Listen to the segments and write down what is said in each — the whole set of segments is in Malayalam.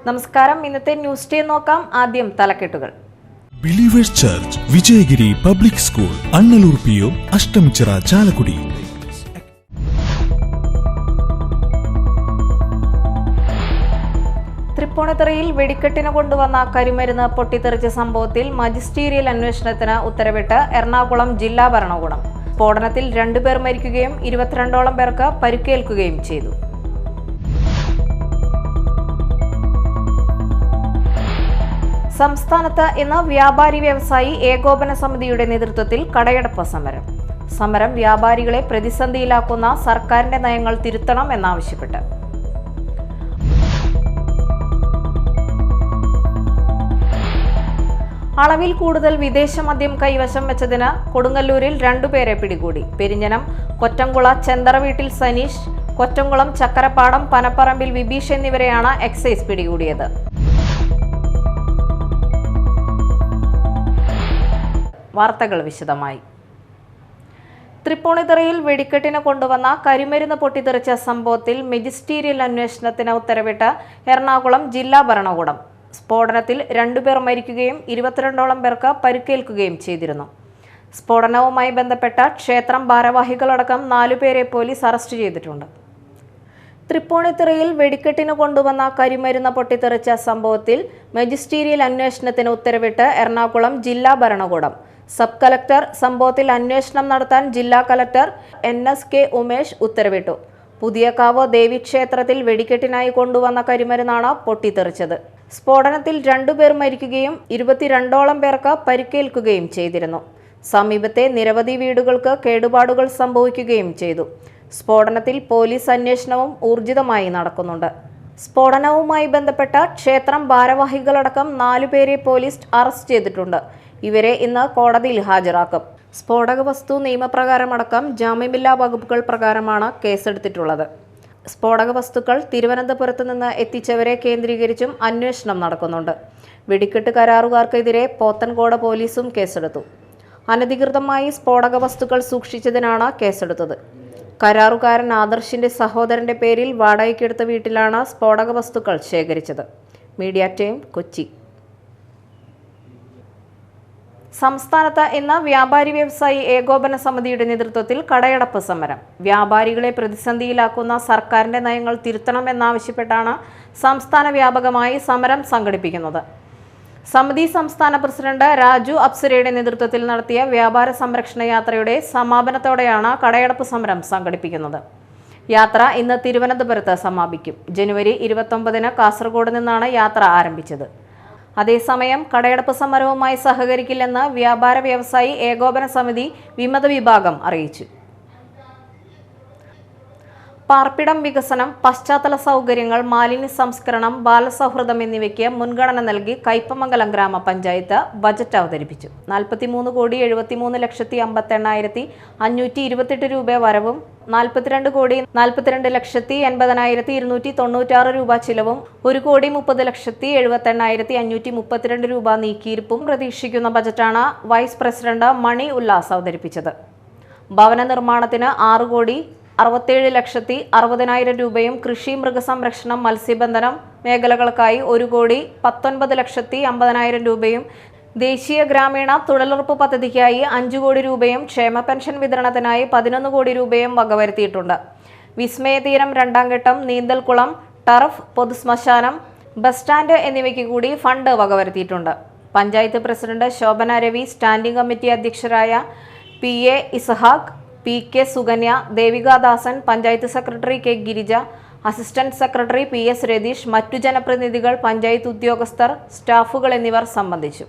നമസ്കാരം. ഇന്നത്തെ ന്യൂസ് ഡേ നോക്കാം. ആദ്യം തലക്കെട്ടുകൾ. Believers church Vijayagiri public school, Annallur PO, Ashtamichira, Chalakudy. തൃപ്പൂണിത്തുറയിൽ വെടിക്കെട്ടിന് കൊണ്ടുവന്ന കരിമരുന്ന് പൊട്ടിത്തെറിച്ച സംഭവത്തിൽ മജിസ്റ്റീരിയൽ അന്വേഷണത്തിന് ഉത്തരവിട്ട് എറണാകുളം ജില്ലാ ഭരണകൂടം. സ്ഫോടനത്തിൽ 2 പേർ മരിക്കുകയും 22ഓളം പേർക്ക് പരിക്കേൽക്കുകയും ചെയ്തു. സംസ്ഥാനത്ത് ഇന്ന് വ്യാപാരി വ്യവസായി ഏകോപന സമിതിയുടെ നേതൃത്വത്തിൽ കടയടപ്പ് സമരം. സമരം വ്യാപാരികളെ പ്രതിസന്ധിയിലാക്കുന്ന സർക്കാരിന്റെ നയങ്ങൾ തിരുത്തണം എന്നാവശ്യപ്പെട്ട്. അളവിൽ കൂടുതൽ വിദേശ മദ്യം കൈവശം വെച്ചതിന് കൊടുങ്ങല്ലൂരിൽ 2 പേരെ പിടികൂടി. പെരിഞ്ഞനം കൊറ്റംകുള ചെന്തറ വീട്ടിൽ സനീഷ്, കൊറ്റംകുളം ചക്കരപ്പാടം പനപ്പറമ്പിൽ വിബീഷ് എന്നിവരെയാണ് എക്സൈസ് പിടികൂടിയത്. വാർത്തകൾ വിശദമായി. തൃപ്പൂണിത്തുറയിൽ വെടിക്കെട്ടിന് കൊണ്ടുവന്ന കരിമരുന്ന് പൊട്ടിത്തെറിച്ച സംഭവത്തിൽ മജിസ്റ്റീരിയൽ അന്വേഷണത്തിന് ഉത്തരവിട്ട് എറണാകുളം ജില്ലാ ഭരണകൂടം. സ്ഫോടനത്തിൽ 2 പേർ മരിക്കുകയും 22ഓളം പേർക്ക് പരിക്കേൽക്കുകയും ചെയ്തിരുന്നു. സ്ഫോടനവുമായി ബന്ധപ്പെട്ട ക്ഷേത്രം ഭാരവാഹികളടക്കം 4 പേരെ പോലീസ് അറസ്റ്റ് ചെയ്തിട്ടുണ്ട്. തൃപ്പൂണിത്തുറയിൽ വെടിക്കെട്ടിന് കൊണ്ടുവന്ന കരിമരുന്ന് പൊട്ടിത്തെറിച്ച സംഭവത്തിൽ മജിസ്റ്റീരിയൽ അന്വേഷണത്തിന് ഉത്തരവിട്ട് എറണാകുളം ജില്ലാ ഭരണകൂടം. സബ് കളക്ടർ സംഭവത്തിൽ അന്വേഷണം നടത്താൻ ജില്ലാ കളക്ടർ NSK ഉമേഷ് ഉത്തരവിട്ടു. പുതിയകാവ് ദേവീക്ഷേത്രത്തിൽ വെടിക്കെട്ടിനായി കൊണ്ടുവന്ന കരിമരുന്നാണ് പൊട്ടിത്തെറിച്ചത്. സ്ഫോടനത്തിൽ 2 പേർ മരിക്കുകയും 22ഓളം പേർക്ക് പരിക്കേൽക്കുകയും ചെയ്തിരുന്നു. സമീപത്തെ നിരവധി വീടുകൾക്ക് കേടുപാടുകൾ സംഭവിക്കുകയും ചെയ്തു. സ്ഫോടനത്തിൽ പോലീസ് അന്വേഷണവും ഊർജിതമായി നടക്കുന്നുണ്ട്. സ്ഫോടനവുമായി ബന്ധപ്പെട്ട ക്ഷേത്രം ഭാരവാഹികളടക്കം 4 പേരെ പോലീസ് അറസ്റ്റ് ചെയ്തിട്ടുണ്ട്. ഇവരെ ഇന്ന് കോടതിയിൽ ഹാജരാക്കും. സ്ഫോടക വസ്തു നിയമപ്രകാരമടക്കം ജാമ്യമില്ലാ വകുപ്പുകൾ പ്രകാരമാണ് കേസെടുത്തിട്ടുള്ളത്. സ്ഫോടക വസ്തുക്കൾ തിരുവനന്തപുരത്ത് നിന്ന് എത്തിച്ചവരെ കേന്ദ്രീകരിച്ചും അന്വേഷണം നടക്കുന്നുണ്ട്. വെടിക്കെട്ട് കരാറുകാർക്കെതിരെ പോത്തൻകോട് പോലീസും കേസെടുത്തു. അനധികൃതമായി സ്ഫോടക വസ്തുക്കൾ സൂക്ഷിച്ചതിനാണ് കേസെടുത്തത്. കരാറുകാരൻ ആദർശിന്റെ സഹോദരന്റെ പേരിൽ വാടകയ്ക്കെടുത്ത വീട്ടിലാണ് സ്ഫോടക വസ്തുക്കൾ ശേഖരിച്ചത്. Media time, Kochi. സംസ്ഥാനത്ത് ഇന്ന് വ്യാപാരി വ്യവസായി ഏകോപന സമിതിയുടെ നേതൃത്വത്തിൽ കടയടപ്പ് സമരം. വ്യാപാരികളെ പ്രതിസന്ധിയിലാക്കുന്ന സർക്കാരിന്റെ നയങ്ങൾ തിരുത്തണമെന്നാവശ്യപ്പെട്ടാണ് സംസ്ഥാന വ്യാപകമായി സമരം സംഘടിപ്പിക്കുന്നത്. സമിതി സംസ്ഥാന പ്രസിഡന്റ് രാജു അപ്സരയുടെ നേതൃത്വത്തിൽ നടത്തിയ വ്യാപാര സംരക്ഷണ യാത്രയുടെ സമാപനത്തോടെയാണ് കടയടപ്പ് സമരം സംഘടിപ്പിക്കുന്നത്. യാത്ര ഇന്ന് തിരുവനന്തപുരത്ത് സമാപിക്കും. ജനുവരി 29-ന് കാസർഗോഡ് നിന്നാണ് യാത്ര ആരംഭിച്ചത്. അതേസമയം കടയടപ്പ് സമരവുമായി സഹകരിക്കില്ലെന്ന് വ്യാപാര വ്യവസായി ഏകോപന സമിതി വിമത വിഭാഗം അറിയിച്ചു. പാർപ്പിടം വികസനം, പശ്ചാത്തല സൗകര്യങ്ങൾ, മാലിന്യ സംസ്കരണം, ബാലസൗഹൃദം എന്നിവയ്ക്ക് മുൻഗണന നൽകി കയ്പമംഗലം ഗ്രാമപഞ്ചായത്ത് ബജറ്റ് അവതരിപ്പിച്ചു. 43,78,528 രൂപ വരവും 42,42,80,296 രൂപ ചിലവും 1,30,78,532 രൂപ നീക്കിയിരിപ്പും പ്രതീക്ഷിക്കുന്ന ബജറ്റാണ് വൈസ് പ്രസിഡന്റ് മണി ഉല്ലാസ് അവതരിപ്പിച്ചത്. ഭവന നിർമ്മാണത്തിന് 6,67,60,000 രൂപയും കൃഷി, മൃഗസംരക്ഷണം, മത്സ്യബന്ധനം മേഖലകൾക്കായി 1,19,50,000 രൂപയും ദേശീയ ഗ്രാമീണ തൊഴിലുറപ്പ് പദ്ധതിക്കായി 5 കോടി രൂപയും ക്ഷേമ പെൻഷൻ വിതരണത്തിനായി 11 കോടി രൂപയും വകവരുത്തിയിട്ടുണ്ട്. വിസ്മയതീരം 2ാം ഘട്ടം, നീന്തൽക്കുളം, ടർഫ്, പൊതുശ്മശാനം, ബസ് സ്റ്റാൻഡ് എന്നിവയ്ക്ക് കൂടി ഫണ്ട് വകവരുത്തിയിട്ടുണ്ട്. Panchayat president Shobhana Ravi, standing committee അധ്യക്ഷരായ PA Isahaq, PK Sukanya, Devikadasan, panchayat secretary K Girija, assistant secretary PS Ratheesh, മറ്റു ജനപ്രതിനിധികൾ, പഞ്ചായത്ത് ഉദ്യോഗസ്ഥർ, സ്റ്റാഫുകൾ എന്നിവർ സംബന്ധിച്ചു.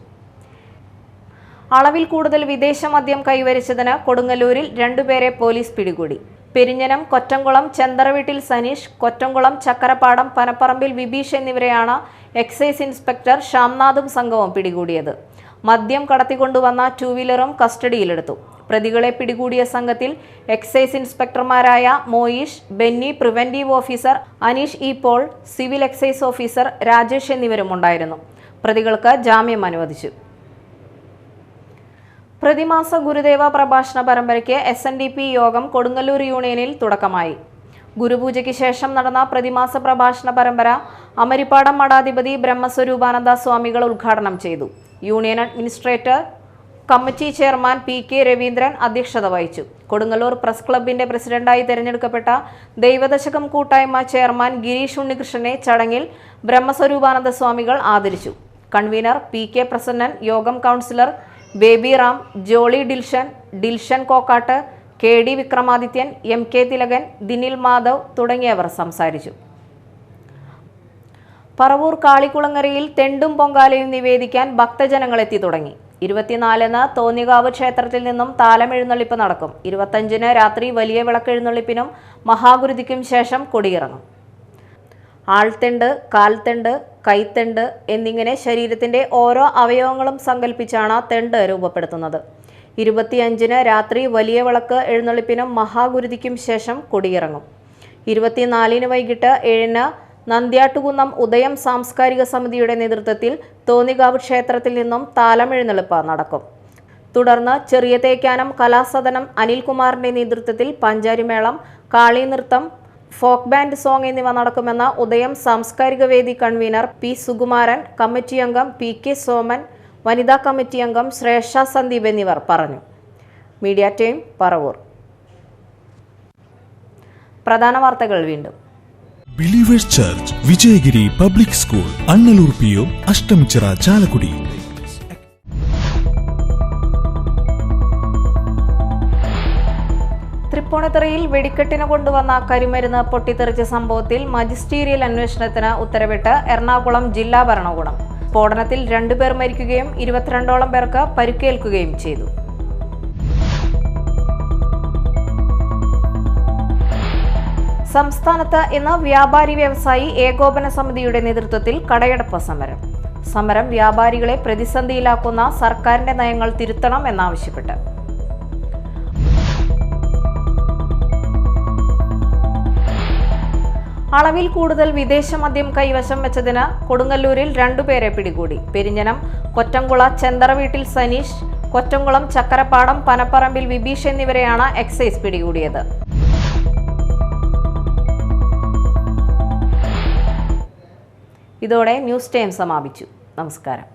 അളവിൽ കൂടുതൽ വിദേശ മദ്യം കൈവരിച്ചതിന് കൊടുങ്ങല്ലൂരിൽ 2 പേരെ പോലീസ് പിടികൂടി. പെരിഞ്ഞനം കൊറ്റംകുളം ചെന്തറ വീട്ടിൽ സനീഷ്, കൊറ്റംകുളം ചക്കരപ്പാടം പനപ്പറമ്പിൽ വിബീഷ് എന്നിവരെയാണ് എക്സൈസ് ഇൻസ്പെക്ടർ ശ്യാംനാഥും സംഘവും പിടികൂടിയത്. മദ്യം കടത്തിക്കൊണ്ടുവന്ന 2 വീലറും കസ്റ്റഡിയിലെടുത്തു. പ്രതികളെ പിടികൂടിയ സംഘത്തിൽ എക്സൈസ് ഇൻസ്പെക്ടർമാരായ Moish, Benny, preventive officer Aneesh E Paul, civil excise officer Rajesh എന്നിവരും ഉണ്ടായിരുന്നു. പ്രതികൾക്ക് ജാമ്യം അനുവദിച്ചു. പ്രതിമാസ ഗുരുദേവ പ്രഭാഷണ പരമ്പരയ്ക്ക് SNDP യോഗം കൊടുങ്ങല്ലൂർ യൂണിയനിൽ തുടക്കമായി. ഗുരുപൂജയ്ക്ക് ശേഷം നടന്ന പ്രതിമാസ പ്രഭാഷണ പരമ്പര അമരിപ്പാടം മഠാധിപതി ബ്രഹ്മസ്വരൂപാനന്ദ സ്വാമികൾ ഉദ്ഘാടനം ചെയ്തു. Union administrator committee chairman P K. Raveendran അധ്യക്ഷത വഹിച്ചു. കൊടുങ്ങല്ലൂർ പ്രസ് ക്ലബിന്റെ പ്രസിഡന്റായി തെരഞ്ഞെടുക്കപ്പെട്ട ദൈവദശകം കൂട്ടായ്മ ചെയർമാൻ ഗിരീഷ് ഉണ്ണികൃഷ്ണനെ ചടങ്ങിൽ ബ്രഹ്മസ്വരൂപാനന്ദ സ്വാമികൾ ആദരിച്ചു. Convener P.K. പ്രസന്നൻ, യോഗം councillor baby Ram, Jolly Dilshan Kokkat, K.D. Vikramadithyan, M.K. Thilakan, Dinil Madhav തുടങ്ങിയവർ സംസാരിച്ചു. പറവൂർ കാളികുളങ്ങരയിൽ തെണ്ടും പൊങ്കാലയും നിവേദിക്കാൻ ഭക്തജനങ്ങളെത്തി തുടങ്ങി. 24-ന് തോന്നികാവ് ക്ഷേത്രത്തിൽ നിന്നും താലമെഴുന്നള്ളിപ്പ് നടക്കും. 25-ന് രാത്രി വലിയ വിളക്കെഴുന്നള്ളിപ്പിനും മഹാഗുരുതിക്കും ശേഷം കൊടിയിറങ്ങും. ആൾത്തെണ്ട്, കാൽത്തെണ്ട്, കൈത്തെണ്ട് എന്നിങ്ങനെ ശരീരത്തിന്റെ ഓരോ അവയവങ്ങളും സങ്കല്പിച്ചാണ് തെണ്ട് രൂപപ്പെടുത്തുന്നത്. 25-ന് രാത്രി വലിയ വിളക്ക് എഴുന്നള്ളിപ്പിനും മഹാഗുരുതിക്കും ശേഷം കൊടിയിറങ്ങും. 24-ന് വൈകിട്ട് 7-ന് നന്ദ്യാട്ടുകുന്നം ഉദയം സാംസ്കാരിക സമിതിയുടെ നേതൃത്വത്തിൽ തോന്നികാവ് ക്ഷേത്രത്തിൽ നിന്നും താലമെഴുന്നള്ളിപ്പ് നടക്കും. തുടർന്ന് ചെറിയ തേക്കാനം കലാസദനം അനിൽകുമാറിന്റെ നേതൃത്വത്തിൽ പഞ്ചാരിമേളം, കാളി നൃത്തം, ഫോക്ക് ബാൻഡ് സോങ് എന്നിവ നടക്കുമെന്ന് ഉദയം സാംസ്കാരിക വേദി കൺവീനർ P. സുകുമാരൻ, കമ്മിറ്റി അംഗം P.K. സോമൻ, വനിതാ കമ്മിറ്റി അംഗം ശ്രേഷ സന്ദീപ് എന്നിവർ പറഞ്ഞു. Media time Paravur. പ്രധാന വാർത്തകൾ വീണ്ടും. Believers church, Vijayagiri public school, Annallur PO, Ashtamichira, Chalakudy. തൃപ്പൂണിത്തുറയിൽ വെടിക്കെട്ടിന് കൊണ്ടുവന്ന കരിമരുന്ന് പൊട്ടിത്തെറിച്ച സംഭവത്തിൽ മജിസ്റ്റീരിയൽ അന്വേഷണത്തിന് ഉത്തരവിട്ട് എറണാകുളം ജില്ലാ ഭരണകൂടം. സ്ഫോടനത്തിൽ 2 പേർ മരിക്കുകയും 22ഓളം പേർക്ക് പരിക്കേൽക്കുകയും ചെയ്തു. സംസ്ഥാനത്ത് ഇന്ന് വ്യാപാരി വ്യവസായി ഏകോപന സമിതിയുടെ നേതൃത്വത്തിൽ കടയടപ്പ് സമരം. സമരം വ്യാപാരികളെ പ്രതിസന്ധിയിലാക്കുന്ന സർക്കാരിന്റെ നയങ്ങൾ തിരുത്തണം എന്നാവശ്യപ്പെട്ട്. അളവിൽ കൂടുതൽ വിദേശ മദ്യം കൈവശം വെച്ചതിന് കൊടുങ്ങല്ലൂരിൽ 2 പേരെ പിടികൂടി. പെരിഞ്ഞനം കൊറ്റംകുള ചെന്തറ വീട്ടിൽ സനീഷ്, കൊറ്റംകുളം ചക്കരപ്പാടം പനപ്പറമ്പിൽ വിബീഷ് എന്നിവരെയാണ് എക്സൈസ് പിടികൂടിയത്. ഇതോടെ ന്യൂസ് ടൈം സമാപിച്ചു. നമസ്കാരം.